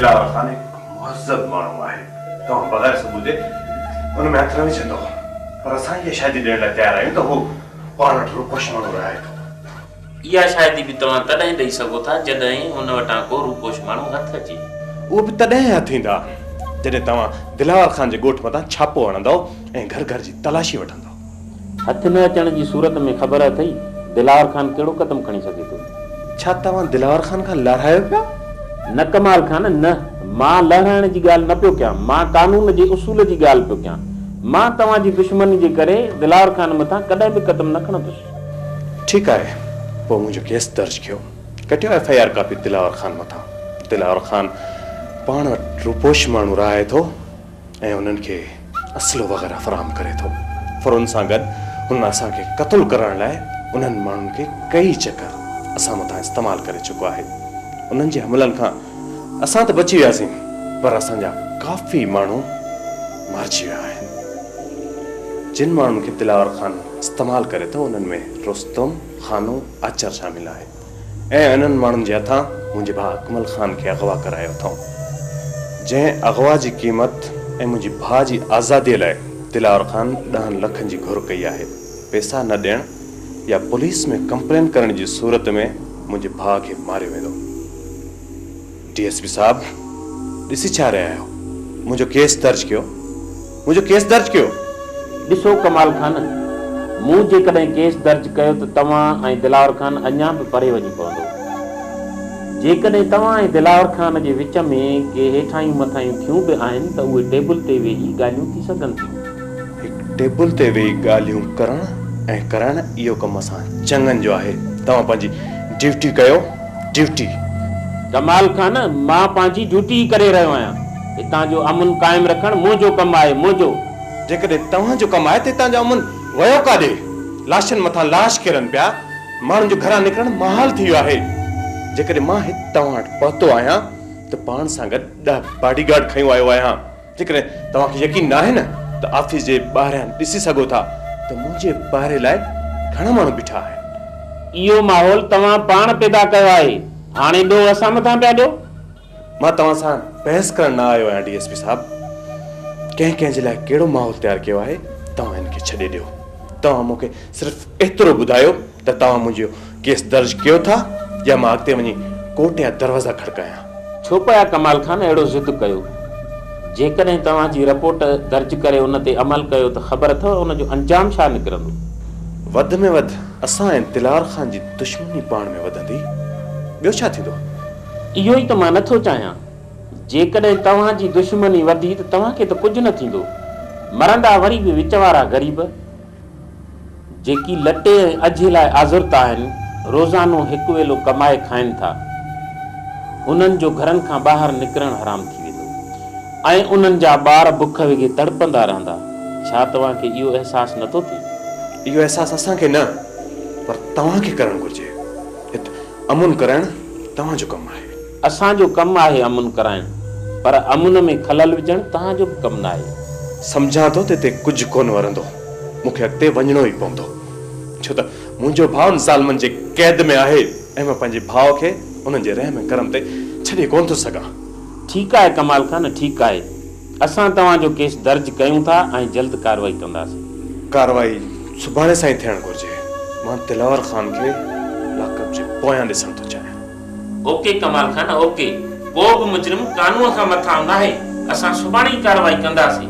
दिलावर खान एक मुहज़्ज़ब माण्हू आहे। तव्हां बग़ैर सबूत जे उन में हथ न विझंदो, पर असां इहा शादी ॾियण लाइ तयारु आहियूं त हू पाण वटि रूपोश माण्हू रहे थो। इहा शादी बि तव्हां तॾहिं ॾेई सघो था जॾहिं हुन वटां को रूपोश माण्हू हथ अचे। उहो बि तॾहिं हथ ईंदा जॾहिं तव्हां दिलावर खान जे ॻोठ मथां छापो हणंदव ऐं घर घर जी तलाशी वठंदव। हथ न अचण जी सूरत में ख़बर अथई दिलावर खान कहिड़ो क़दम खणी सघे थो। छा तव्हां दिलावर खान खां लड़ायो पिया? न कमाल खान न, मां लड़ाइण जी ॻाल्हि न पियो कयां, मां कानून जे उसूल जी ॻाल्हि पियो कयां। मां तव्हांजी दुश्मनी जे करे दिलावर खान मथां कॾहिं बि क़दम न खणंदुसि। ठीकु आहे, पोइ मुंहिंजो केस दर्ज कयो, कटियो FIR कापी दिलावर खान मथां। दिलावर खान पाण वटि रूपोश माण्हू रहे थो ऐं उन्हनि खे असलो वग़ैरह फ़राहम करे थो। पर उन सां गॾु हुन असांखे क़त्ल करण लाइ उन्हनि माण्हुनि खे कई चकर असां मथां इस्तेमालु करे चुको आहे। उन्हनि जे हमलनि खां असां त बची वियासीं, पर असांजा काफ़ी माण्हू मारिजी विया आहिनि। जिन माण्हुनि खे दिलावर खान इस्तेमालु करे थो उन्हनि में रुस्तम, खानो, आचर शामिल आहे ऐं इन्हनि माण्हुनि जे हथां मुंहिंजे भाउ अकमल खान खे अगवा करायो अथऊं, जंहिं अगवा जी क़ीमत ऐं मुंहिंजे भाउ जी आज़ादीअ लाइ दिलावर खान 10 लखनि जी घुर कई आहे। पैसा न ॾियण या पुलिस में कंप्लेन करण जी सूरत में मुंहिंजे भाउ खे मारियो वेंदो। DSP साहब, ॾिसी छा रहिया आहियो? मुंहिंजो केस दर्ज कयो, मुंहिंजो केस दर्ज कयो। ॾिसो कमाल खान, मूं जेकॾहिं केस दर्ज कयो त तव्हां ऐं दिलावर खान अञा बि परे वञी पवंदो। जेकॾहिं तव्हां ऐं दिलावर खान जे विच में के हेठायूं मथायूं थियूं बि आहिनि त उहे टेबल ते वेही ॻाल्हियूं थी सघनि थियूं। हिकु टेबल ते वेही ॻाल्हियूं करण ऐं करण इहो कमु असां चङनि जो आहे। तव्हां पंहिंजी ड्यूटी कयो, ड्यूटी। कमाल खान, मां पंहिंजी ड्यूटी ई करे रहियो आहियां। हितां जो अमन क़ाइमु रखणु मुंहिंजो कमु आहे, मुंहिंजो। जेकॾहिं तव्हांजो कमु आहे त हितां जो अमन वियो काॾे? लाशनि मथां लाश किरनि पिया, माण्हुनि जो घरां निकिरणु महाल थी वियो आहे। जेकॾहिं मां हिते तव्हां वटि पहुतो आहियां त पाण सां गॾु 10 बॉडीगार्ड खयूं आयो आहियां। जेकॾहिं तव्हांखे यकीन न आहे न त ऑफिस जे ॿाहिरियां ॾिसी सघो था त मुंहिंजे ॿाहिरि लाइ घणा माण्हू बीठा आहिनि। इहो माहौल तव्हां पाण पैदा कयो आहे, हाणे ॾियो असां मथां पिया ॾियो। मां तव्हां सां बहस करण न आयो आहियां DSP साहब। कंहिं जे लाइ कहिड़ो माहौल तयारु कयो आहे तव्हां हिन खे छॾे ॾियो। तव्हां मूंखे सिर्फ़ु एतिरो ॿुधायो त तव्हां मुंहिंजो केस दर्ज कयो था या मां अॻिते वञी कोर्ट जा दरवाज़ा खड़कायां। छो पिया कमाल खान अहिड़ो ज़िद कयो? जेकॾहिं तव्हांजी रिपोर्ट दर्ज करे उन ते अमल कयो त ख़बर अथव उन जो अंजाम छा निकिरंदो? वधि में वधि असां ऐं दिलावर खान जी दुश्मनी पाण में वधंदी, ॿियो छा थींदो? इहो ई त मां नथो चाहियां। जेकॾहिं तव्हांजी दुश्मनी वधी त तव्हांखे त कुझु न थींदो। मरंदा वरी बि विच वारा ग़रीब जेकी लटे ऐं अॼु लाइ आज़ुर्त आहिनि, रोज़ानो हिकु वेलो कमाए खाइनि था। उन्हनि जो घरनि खां ॿाहिरि निकिरणु हराम थी वेंदो ऐं उन्हनि जा ॿार बुख वेगे तड़पंदा रहंदा। छा तव्हांखे इहो अहसासु नथो थिए? इहो अहसासु असांखे न, पर तव्हांखे करणु घुर्जे। हिते अमुन करणु तव्हांजो कमु आहे। असांजो कमु आहे अमुन कराइणु, पर अमुन में खलल विझणु तव्हांजो बि कमु न आहे। सम्झां थो त हिते कुझु कोन वरंदो, मूंखे अॻिते वञिणो ई पवंदो, छो त मुंहिंजो भाउ ज़ालमनि जे क़ैद में आहे ऐं मां पंहिंजे भाउ खे उन्हनि जे रहम करम ते छॾे कोन थो सघां। ठीकु आहे कमाल खान, ठीकु आहे। असां तव्हांजो केस दर्ज कयूं था ऐं जल्द कार्रवाई कंदासीं। कार्रवाई सुभाणे सां ई थियणु घुर्जे। मां दिलावर खान खे लाकअप जे पोयां ॾिसणु थो चाहियां। ओके कमाल खान, ओके। को बि मुजरिम कानून खां मथां न आहे। असां सुभाणे ई कार्रवाई कंदासीं।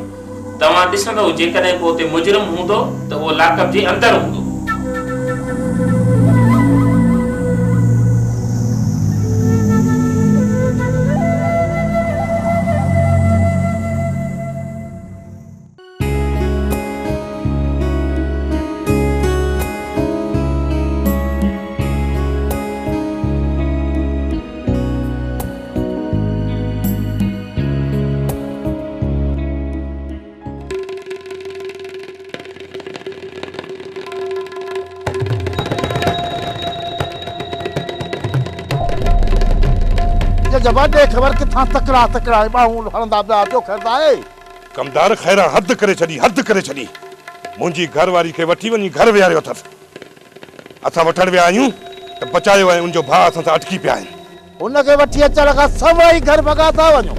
तव्हां ॾिसंदो जेकॾहिं को हुते मुजरिम हूंदो त उहो लाकअप जे अंदरि हूंदो। जवाब दे खबर किथां तकड़ा माण्हू हलंदा पिया जो खरदा आहे। कमदार खैरा हद करे छॾी। मुंहिंजी घरवारी खे वठी वञी घर विहारियो अथसि। असां वठण विया आहियूं त बचायो ऐं उनजो भाउ असां सां अटकी पिया आहिनि। उनखे वठी अचण खां सवाई घर भॻा था वञो।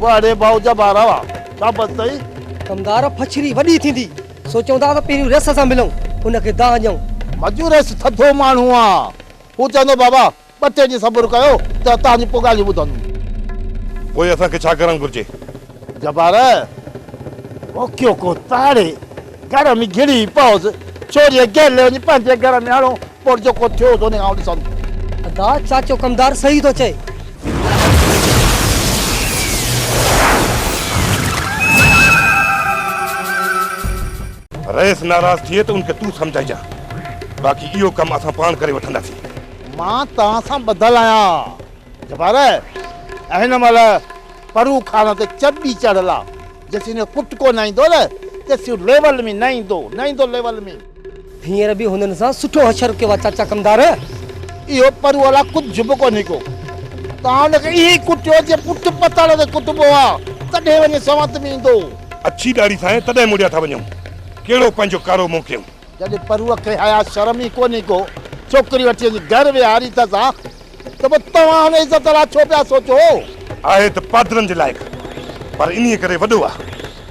बड़े भाउ जबार हुआ शाबत अथई। कमदार फछरी वॾी थींदी सो चवंदा त पहिरियों रेस सां मिलूं उनखे दाह ॾियूं। मजूर थधो माण्हू आहे। हू चवंदो बाबा 2 ॾींहं सब्र कयो त तव्हांजी पोइ ॻाल्हियूं ॿुधंदुमि। पोइ असांखे छा करणु घुरिजे? जबार ओकियो को ताड़े घर में घिरी पहुच छोरीअ गेले वञी पंहिंजे घर में हणो पोइ जेको थियो तो खां ॾिसंदुमि। अदा चाचो कमदार सही थो चए। रईस नाराज़ थिए त उनखे तूं सम्झाइजां, बाक़ी इहो कमु असां पाण करे वठंदासीं। मां तव्हां सां ॿधल आहियां जबार। हिन महिल परू खान ते चॿी चढ़ियल आहे। जेसीं हिन कुट को न ईंदो न तेसीं लेवल में न ईंदो लेवल में। हींअर बि हुननि सां सुठो हशर कयो आहे चाचा कमदार। इहो परू वाला कुझु बि कोन्हे को। तव्हां हुनखे इहे ई कुटियो जे पुट पताल ते कुटबो आहे तॾहिं वञी सवंत में ईंदो। अछी ॾाढ़ी सां तॾहिं मुड़िया था वञूं। कहिड़ो पंहिंजो कारो मुंहुं कयूं? जॾहिं परूअ खे हया शर्म ई कोन्हे को छोकिरी वठी वञी घर विहारी त सां त पोइ तव्हां हुन इज़त लाइ छो पिया सोचो? आहे त पादरनि जे लाइक़ु, पर इन्हीअ करे वॾो आहे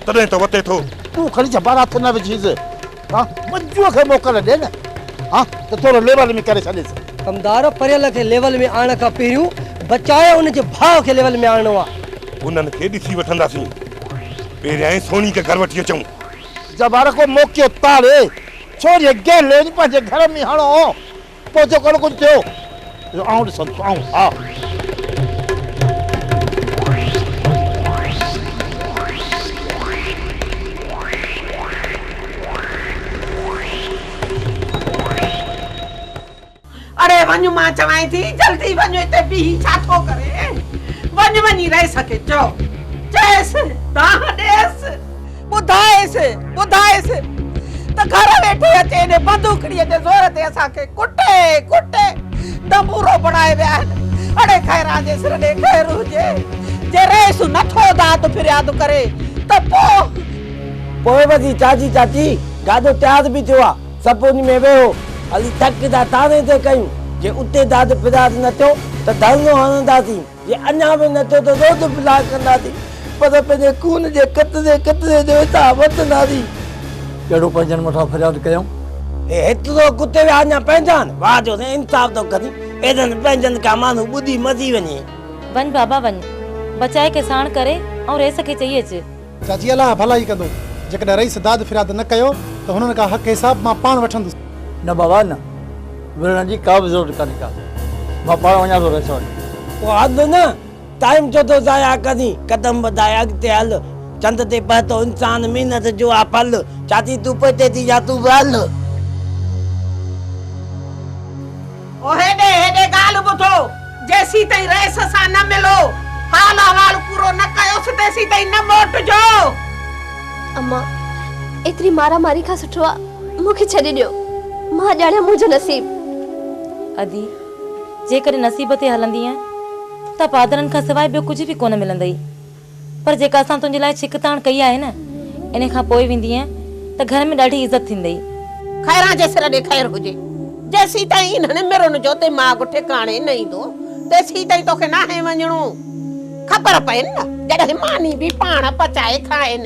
तॾहिं त वते थो। तूं खणी जबार हथ न विझीसि। हा मंजूअ खे मोकल ॾे न। हा त थोरो लेवल में करे छॾेसि। कमदार परियल खे लेवल में आणण खां पहिरियों बचाए उनजे भाउ खे लेवल में आणणो आहे। उन्हनि खे ॾिसी वठंदासीं। पहिरियां सोनी खे घर वठी अचूं। जबार को मोकियो ताड़े छोरीअ गेले वञी पंहिंजे घर में हणो पोइ जेको कुझु थियो आऊं ॾिसंदुसि आऊं। हा अरे वञ मां चवां थी जल्दी वञो हिते बीही छा थो करे? वञ वञी रही सके चओ चएसि दाह ॾेसि ॿुधाएसि त घर वेठे अचे ने बंदूकड़ीअ जे ज़ोर ते असांखे कुटे दबूरो बणाए विया आहिनि। अड़े खैरा जे सिर ॾे खैर हुजे। जे रेस नथो दाद फिरियाद करे त पोइ वधी चाची ॾाढो त्याग बि थियो आहे। सभु उन में वेहो हली थक था तारे ते कयूं। जे उते दाद फिराद न थियो त धरनो हणंदासीं। जे अञा बि न थियो त रोज़ फिराद कंदासीं। पर पंहिंजे खून जे कतरे जो हिसाब वठंदासीं। कहिड़ो पंहिंजनि मथां फरियाद कयूं? हेतिरो कुते विया अञा पंहिंजा वाह जो इंसाफ़ थो करी। एॾनि पंहिंजनि खां माण्हू ॿुधी मची वञे। वञ बाबा वञ बचाए खे साण करे ऐं रेस खे चई अच। चाची अलाह भलाई कंदो। जेकॾहिं रईस दाद फिराद न कयो त हुननि खां हक़ हिसाब मां पाण वठंदुसि। न बाबा न विढ़ण जी का बि ज़रूरत कान्हे का। मां पाण वञा थो रेस वटि। पोइ हद न टाइम छो थो ज़ाया करी? कदम वधाए अॻिते हल। चंद ते पहुतो इंसान महिनत जो आहे फल। चाची तूं पते थी या तूं हल। ओ हेॾे ॻाल्हि ॿुधो। जेसीं ताईं रेस सां न मिलो हाल अहवाल पूरो न कयोसि तेसीं ताईं न मोटिजो। अम्मा एतिरी मारा मारी खां सुठो आहे मूंखे छॾे ॾियो। मां ॼाणिया मुंहिंजो नसीब। अदी जेकॾहिं नसीब ते हलंदी आहे त पादरनि खां सवाइ ॿियो कुझु बि कोन मिलंदई। पर जेका असां तुंहिंजे लाइ छिकताण कई आहे न इन खां पोइ वेंदी त घर में ॾाढी इज़त थींदई। खैरा जे सिर ॾे खैर हुजे। जेसीं ताईं इन्हनि मिरुनि जो दिमाग़ ठिकाणे न ईंदो तेसीं ताईं तोखे नाहे वञणो। ख़बर पए न जॾहिं मानी बि पाण पचाए खाए न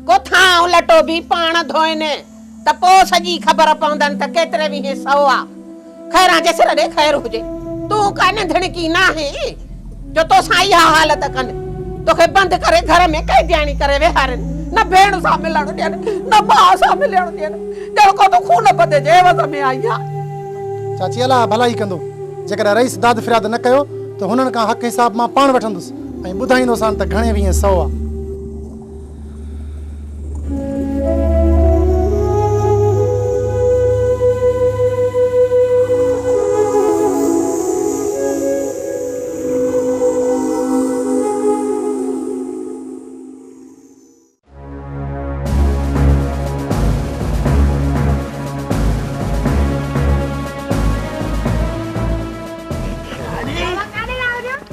को थां लटो बि पाण धोए न त पोइ सॼी ख़बर पवंदनि त केतिरे बि सौ आहे। खैरा जे सिर ॾे खैर हुजे। तूं कान धड़की नाहे जो तोसां इहा हालत कनि। तोखे बंदि करे घर में कैदियाणी करे वेहारनि। न भेण सां मिलण ॾियनि न भाउ सां मिलण ॾियनि। ॼण को तूं खून बदे जे एवज़ में आई आहे। चाची अलाह भलाई कंदो। जेकॾहिं रईस दाद फिराद न कयो त हुननि खां हक़ हिसाब मां पाण वठंदुसि ऐं ॿुधाईंदोसानि त घणे वीह सौ आहे।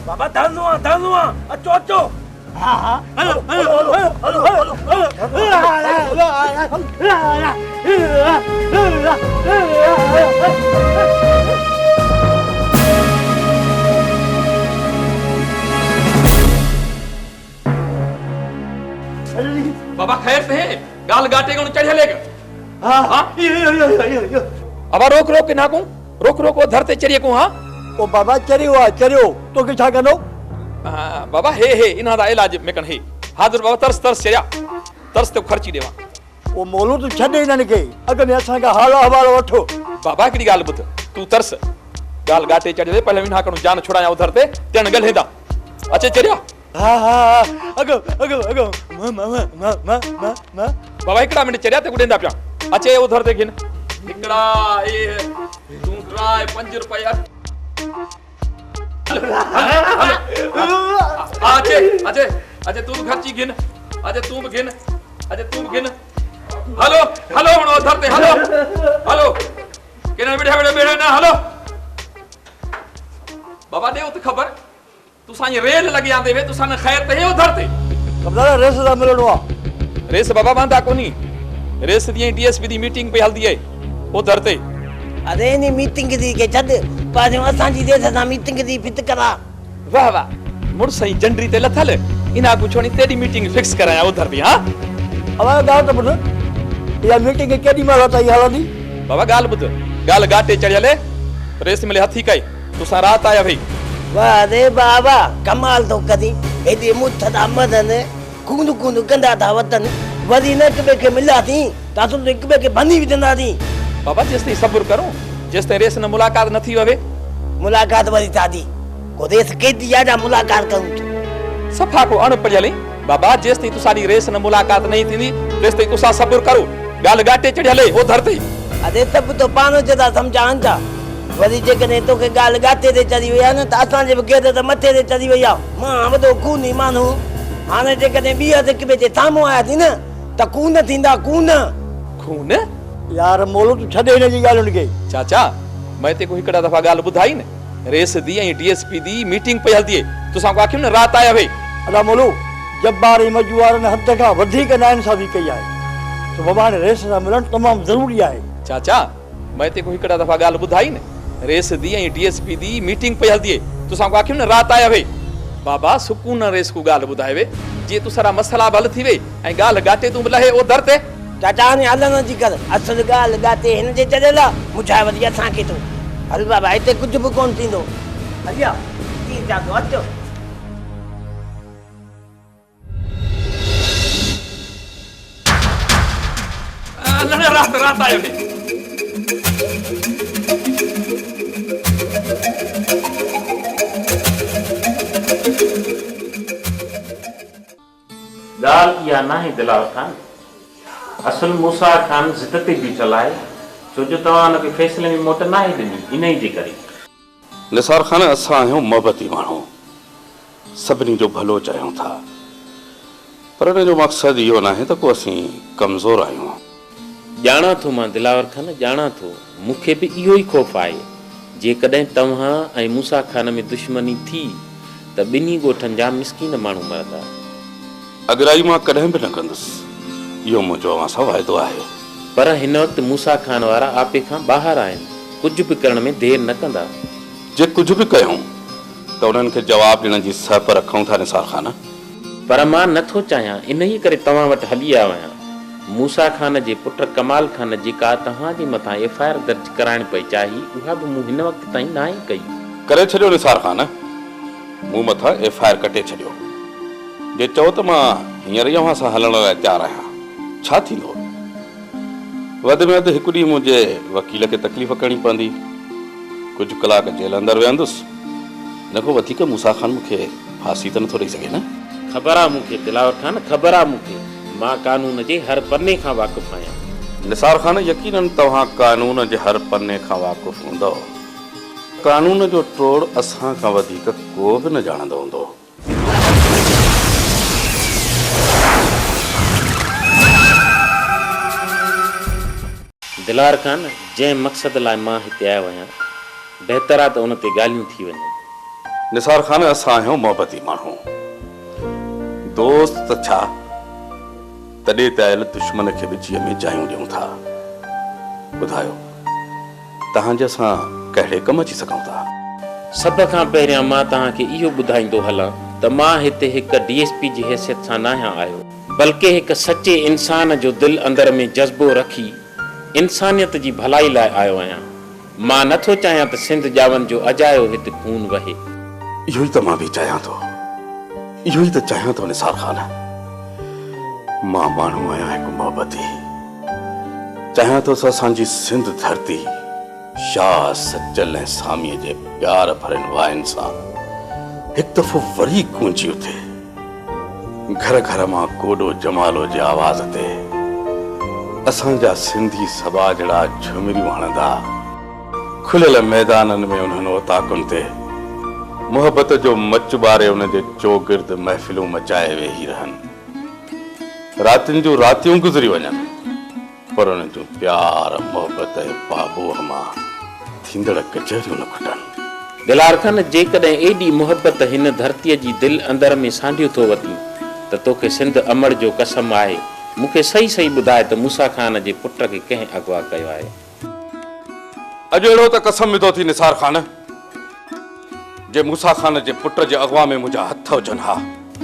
बाबा धनुआ अचो अचो। हाँ हाँ हेलो बाबा खैर से है गाल गाटे को चढ़ लेगा हाँ अब रोक रोक के ना को रोक रोक वो धरते चढ़िए को हाँ ओ बाबा चरियो तो के छा कनो बाबा हे इना दा इलाज में कन हे हाजिर बाबा तरस चरिया तरस तो खर्ची देवा ओ मोलू तू छॾे इन्हनि खे अॻ में असां खां हाल अहवाल वठो बाबा हिकिड़ी ॻाल्हि ॿुध तू तरस गाल गाटे चढ़े पहले विना कणो जान छुड़ाया उधर ते तेन ॻाल्हिंदा अचे चरिया हाँ अगो बाबा हिकिड़ा मिनट चरिया ते गुडेंदा पिया अचे उधर ते खिन हिकिड़ा ए तू ट्राई 5 रुपया अचे तू खर्ची गिन अचे तू गिन हेलो हणो धरते हेलो केना बेड़े ना हेलो बाबा दे उत खबर तुसा ये रेल लगी आंदे वे तुसा ने खैर ते हो धरते कबदार रेस दा मिलणो आ रेस बाबा बांधा कोनी रेस दी डीएसपी दी मीटिंग पे हल्दी है वो धरते अरे नी मीटिंग दी के छद पाजो असां जी देश दा मीटिंग दी फिट करा वाह मुड़ सही जंडरी ते लथल इना पुछोनी तेरी मीटिंग फिक्स कराया उधर दी हां अब गाल तो बुध या मीटिंग केडी माला ताई हालंदी बाबा गाल बुध गाल गाटे चढ़ले रेस मिले हथी कई तुसा रात आया भाई वाह रे बाबा कमाल तो कदी एदी मुठ दा मदन कुंदु कंदा था वतन वदी न के के मिला थी ता तो एक बे के बंदी भी दंदा थी बाबा जिसते सब्र करो जिसते रेस न मुलाकात न थी ववे मुलाकात वरी थादी को देश के दिया जा मुलाकात करूं सफा को अण पजले बाबा जिसते तू सारी रेस न मुलाकात नहीं थी जिसते तुसा सब्र करो गाल गाटे चढ़ले वो धरते अरे तब तो पानो जदा समझान था वरी जे कने तो के गाल गाते ते चढ़ी वया न त असां जे के त मथे ते चढ़ी वया मां वडो खूनी मानू हाने जे कने बिया ते के जे सामो आया थी न त खून थींदा खून यार मोलू तू छॾे हिन जी ॻाल्हियुनि खे चाचा मैं ते को हिकड़ा दफा गाल बुधाई न रेस दी ऐं डीएसपी दी मीटिंग पे हल्दी तुसा को आखियो न रात आया भई अला मोलू जब्बार मजूआर ने हद का वधिक नाइंसाफी कई आहे तो बाबा ने रेस दा मिलण तमाम जरूरी आहे चाचा मैं ते को हिकड़ा दफा गाल बुधाई न रेस दी ऐं डीएसपी दी मीटिंग पे हल्दी तुसा को आखियो न रात आया भई बाबा सुकून रेस को गाल बुधाए वे जे तू सारा मसला हल थी वे ऐं गाल गाटे तू लहे ओ धरते चाचा ने हलन जी कर असल गाल गाते हिन जे चलेला मुझा वरी असां के तो हल बाबा इते कुछ भी कोन थींदो हलिया तीन जा तो अचो रात आयो भई ॻाल्हि इहा नाहे दिलावर खान असल मूसा खान ज़िद ते बीठल आहे छो जो तव्हां हुनखे फ़ैसिले में मोट नाहे ॾिनी इन ई जे करे निसार खान असां आहियूं मोहबती माण्हू सभिनी जो भलो चाहियूं था पर हिन जो मक़सदु इहो नाहे त को असीं कमज़ोर आहियूं ॼाणा थो मां दिलावर खान ॼाणा थो मूंखे बि इहो ई ख़ौफ़ आहे जेकॾहिं तव्हां ऐं मूसा खान में दुश्मनी थी त ॿिन्ही ॻोठनि जा मिसकीन माण्हू मरंदा अगराई मां कॾहिं बि न कंदुसि इहो मुंहिंजो अव्हां सां वाइदो आहे पर हिन वक़्तु मूसा खान वारा आपे खां ॿाहिरि आहिनि कुझु बि करण में देरि न कंदा जे कुझु बि कयूं त उन्हनि खे जवाबु ॾियण जी सह रखूं था निसार खान पर मां नथो चाहियां इन ई करे तव्हां वटि हली आयो आहियां मूसा खान जे पुट कमाल खान जेका तव्हांजे मथां एफआईआर दर्ज कराइण पई चाही उहा बि मूं हिन वक़्तु ताईं नाहे कई करे छॾियो निसार खान मूं मथां एफआईआर कटे छॾियो जे चओ त मां हींअर ई अव्हां सां हलण लाइ तयारु आहियां छा थींदो वधि में वधि हिकु ॾींहुं मुंहिंजे वकील खे तकलीफ़ करणी पवंदी कुझु कलाक जेल अंदरि वेहंदुसि न को वधीक मूसा खान मूंखे फांसी त नथो ॾेई सघे न ख़बर आहे मूंखे दिलावर खान ख़बर आहे मूंखे मां कानून जे हर पन्ने खां वाक़ुफ़ु आहियां निसार खान यकीनन तव्हां कानून जे हर पन्ने खां वाक़ुफ़ु हूंदव कानून जो टोड़ असां खां वधीक को बि न ॼाणंदो हूंदो दिलावर खान जंहिं मक़सद लाइ मां हिते आयो आहियां बहितर आहे त उन ते ॻाल्हियूं थी वञनि निसार खान असां आहियूं मोहबती माण्हू दोस्त त छा तॾहिं त आयल दुश्मन खे बि जीअं में जायूं ॾियूं था ॿुधायो तव्हांजे असां कहिड़े कम अची सघूं था सभ खां पहिरियां मां तव्हांखे इहो ॿुधाईंदो हलां त मां हिते हिकु डीएसपी जी हैसियत सां न आहियां आयो बल्कि एक सच्चे इंसान जो दिल अंदर में जज्बो रखी इंसानियत जी भलाई लाइ आयो आहियां। मां नथो चाहियां त सिंध जावन जो अजायो हिते खून वहे। इहो ई त मां बि चाहियां थो, इहो ई त चाहियां थो निसार ख़ान। मां माण्हू आहियां हिकु मोहबती, चाहियां थो असांजी सिंध धरती शाह सचल ऐं सामीअ जे प्यार भरनि वाइन सां हिकु दफ़ो वरी गूंजी उथे। घर घर मां कोडो जमालो जे आवाज़ ते असांजा सिंधी सभा जड़ा झुमरियूं हणंदा, खुलियल मैदाननि में उन्हनि ओताकुनि ते मोहबत जो मच ॿारे उन जे चौगिर्द महफ़िलूं मचाए वेही रहनि। रातियुनि जूं रातियूं गुज़री वञनि, पर उन जूं प्यार मोहबत ऐं पाबोह मां थींदड़ कचहरियूं न खुटनि। दिलार खान, जेकॾहिं एॾी मोहबत हिन धरतीअ जी दिल अंदर में सांडियो थो वती त तोखे सिंध अमड़ जो कसम आहे। मूंखे सही सही ॿुधाए त मूसा खान जे पुट खे कंहिं अगवा कयो आहे? अॼु अहिड़ो त कसम में थो थी निसार ख़ान, जे मूसा खान जे पुट जे अगवा में मुंहिंजा हथ हुजनि हा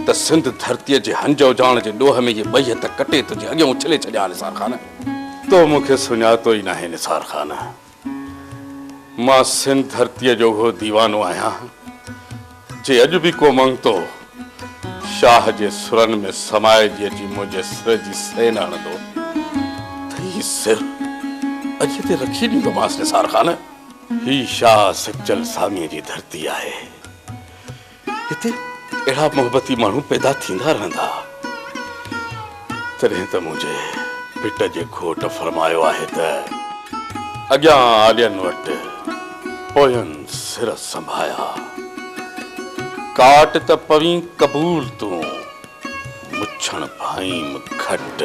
त सिंध धरतीअ जे हंज उजाण जे ॾोह में इहे ॿई हथ कटे तुंहिंजे अॻियां उछले छॾिया। निसार ख़ान, तो मूंखे सुञातो ई नाहे। निसार ख़ान, मां सिंध धरतीअ जो उहो दीवानो आहियां जे अॼु बि को मंगतो शाह जे सुरनि में समाइजी अची मुंहिंजे सिर जी सेन हणंदो त ही सिर अॼु ते रखी ॾींदोमांसि। निसार ख़ान, ही शाह सचल सामीअ जी धरती आहे। हिते अहिड़ा मोहबती माण्हू पैदा थींदा रहंदा। तॾहिं त मुंहिंजे पिट जे घोट फरमायो आहे त अॻियां आलियनि वटि पोयनि सिर संभाया, काट त पवी कबूल तूं मुछण भाईम घट,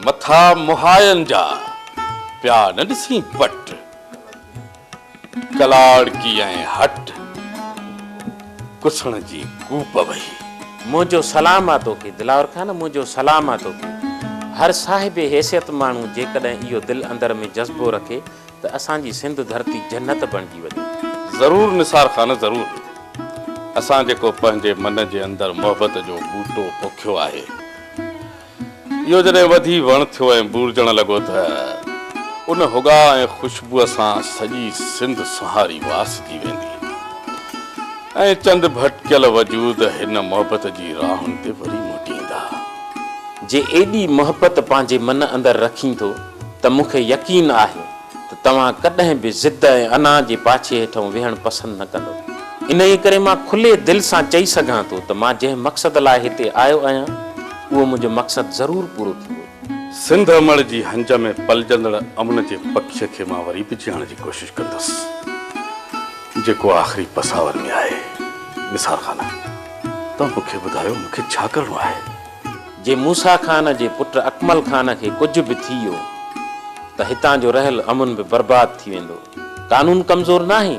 मथा मुहायन जा प्या न ॾिसी पट, कलाड़ की ऐं हट कुसण जी कूप वही। मुंहिंजो सलाम आहे तोखे दिलावर खान, मुंहिंजो सलाम आहे तोखे। हर साहिब हैसियत माण्हू जेकॾहिं इहो दिल अंदर में जज़्बो रखे त असांजी सिंध धरती जन्नत बणिजी वञे। ज़रूर निसार ख़ान, ज़रूर। असां जेको पंहिंजे मन जे अंदरि मोहबत जो बूटो पोखियो आहे, इहो जॾहिं वधी वण थियो ऐं बूरजण लॻो त उन हुगा ऐं ख़ुशबूअ सां सॼी सिंध सुहारी वासजी वेंदी ऐं चंद भटकियल वजूद हिन मोहबत जी राहुनि ते वरी मोटींदा। जे एॾी मोहबत पंहिंजे मन अंदरि रखी थो त मूंखे यकीन आहे त तव्हां कॾहिं बि ज़िद ऐं अना जे पाछे हेठां वेहणु पसंदि न कंदो। इन ई करे मां खुले दिल सां चई सघां थो त मां जंहिं मक़सद लाइ हिते आयो आहियां उहो मुंहिंजो मक़सदु ज़रूरु पूरो थींदो। सिंध अमड़ जी हंज में पलजंदड़ अमन जे पक्ष खे मां वरी बि ॼाण जी कोशिशि कंदुसि जेको आख़िरी पसावर में आहे। निसार ख़ान, तव्हां मूंखे ॿुधायो मूंखे छा करिणो आहे? जे मूसा खान जे पुट अकमल खान खे कुझु बि थी वियो त हितां जो रहियल अमन बि बर्बाद थी वेंदो। कानून कमज़ोर न आहे।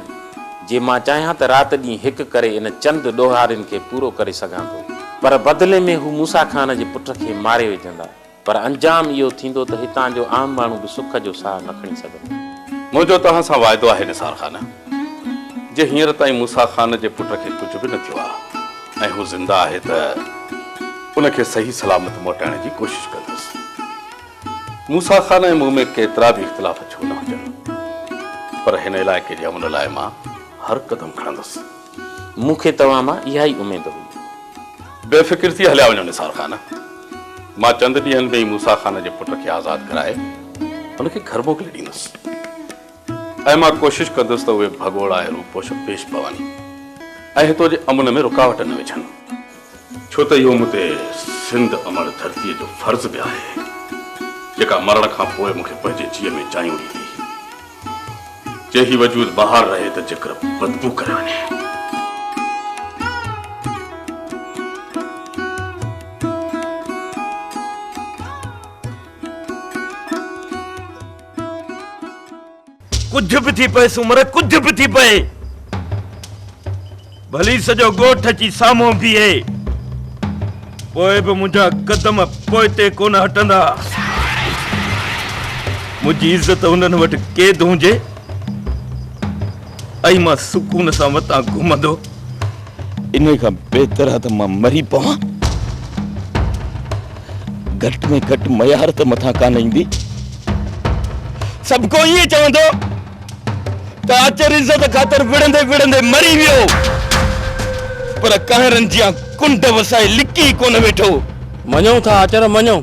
जे मां चाहियां त राति ॾींहुं हिकु करे इन चंद ॾोहारियुनि खे पूरो करे सघां थो, पर बदिले में हू मूसा खान जे पुट खे मारे विझंदा। पर अंजाम इहो थींदो त हितां जो आम माण्हू बि सुख जो साह न खणी सघंदो। मुंहिंजो तव्हां सां वाइदो आहे निसार ख़ान, जे हींअर ताईं मूसा खान जे पुट खे कुझु बि न थियो आहे ऐं हू ज़िंदा आहे त उनखे सही सलामत मोटाइण जी कोशिशि कंदुसि। मूसा खान ऐं मूं में केतिरा बि इख़्तिलाफ़ छो न हुजनि, पर हिन इलाइक़े जे अमन लाइ मां हर क़दम खणंदुसि। मूंखे तव्हां मां इहा ई उमेद हुई। बेफ़िक्र थी हलिया वञो निसार ख़ान, मां चंद ॾींहंनि में ई मूसा खान जे पुट खे आज़ादु कराए हुनखे घर मोकिले ॾींदुसि ऐं मां कोशिशि कंदुसि त उहे भगोड़ा ऐं रूपोश पेश पवनि ऐं हितो जे अमन में रुकावट न विझनि, छो त इहो मूं ते सिंध अमड़ धरतीअ जो फर्ज़ बि आहे जेका मरण खां पोइ मूंखे पंहिंजे जीअ में चाहियूं ॾींदी। जे ही वजूद ॿाहिरि रहे त जिक्र बदबू करे वञे। कुछ भी थी पए सुमर, कुछ भी थी पए, भली सॼो ॻोठ अची साम्हूं बीहे, पोइ बि मुंहिंजा कदम पोइते कोन हटंदा। मुंहिंजी इज़त उन्हनि वटि क़ैद हुजे ऐं मां सुकून सां वतां घुमंदो, इन खां बहितर आहे त मां मरी पवां। घट में घट मयार त मथा कान ईंदी। सबको ये चवंदो त आचर इज्जत खातर विड़ंदे विड़ंदे मरी वियो, पर कहरन जिया कुंड वसाए लिकी कोन वेठो। मञूं था आचर मञूं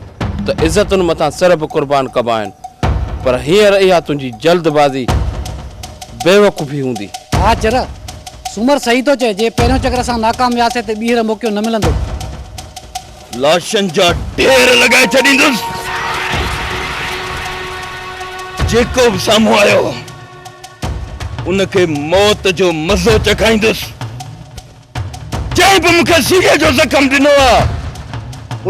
त इज्जतुनि मथां सिर बि क़ुर्बान कबा आहिनि, पर हींअर इहा तुंहिंजी जल्दबाज़ी बेवकूफ़ी हूंदी। आचर सुमर सही तो चए, जे पहिरियों चक्कर असां नाकाम वियासीं त ॿीहर मौक़ो न मिलंदो। लाशन जा ढेर लगाए छॾींदुसि, जेको बि साम्हूं आयो उनखे मौत जो मज़ो चखाईंदुसि। जंहिं बि मूंखे सीने जो ज़ख़्म ॾिनो आहे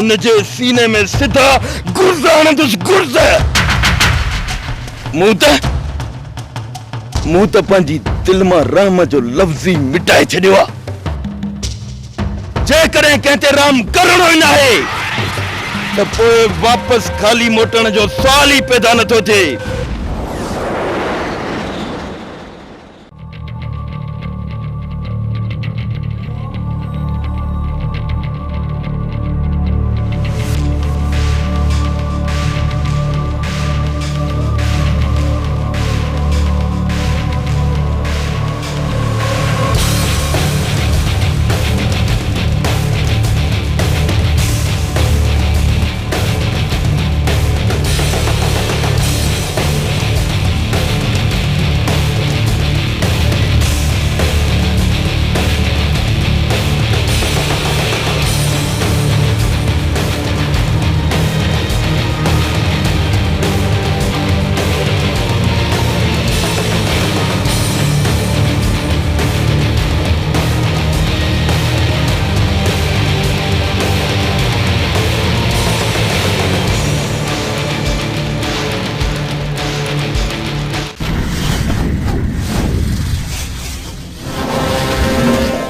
उनजे सीने में सिधा गुर्ज़ हणंदुसि, गुर्ज़। मूं त पंहिंजी दिलि मां राम जो लफ़्ज़ ई मिटाए छॾियो आहे। जेकॾहिं कंहिं ते राम करणो ई नाहे त पोइ वापसि खाली मोटण जो सुवाल ई पैदा नथो थिए।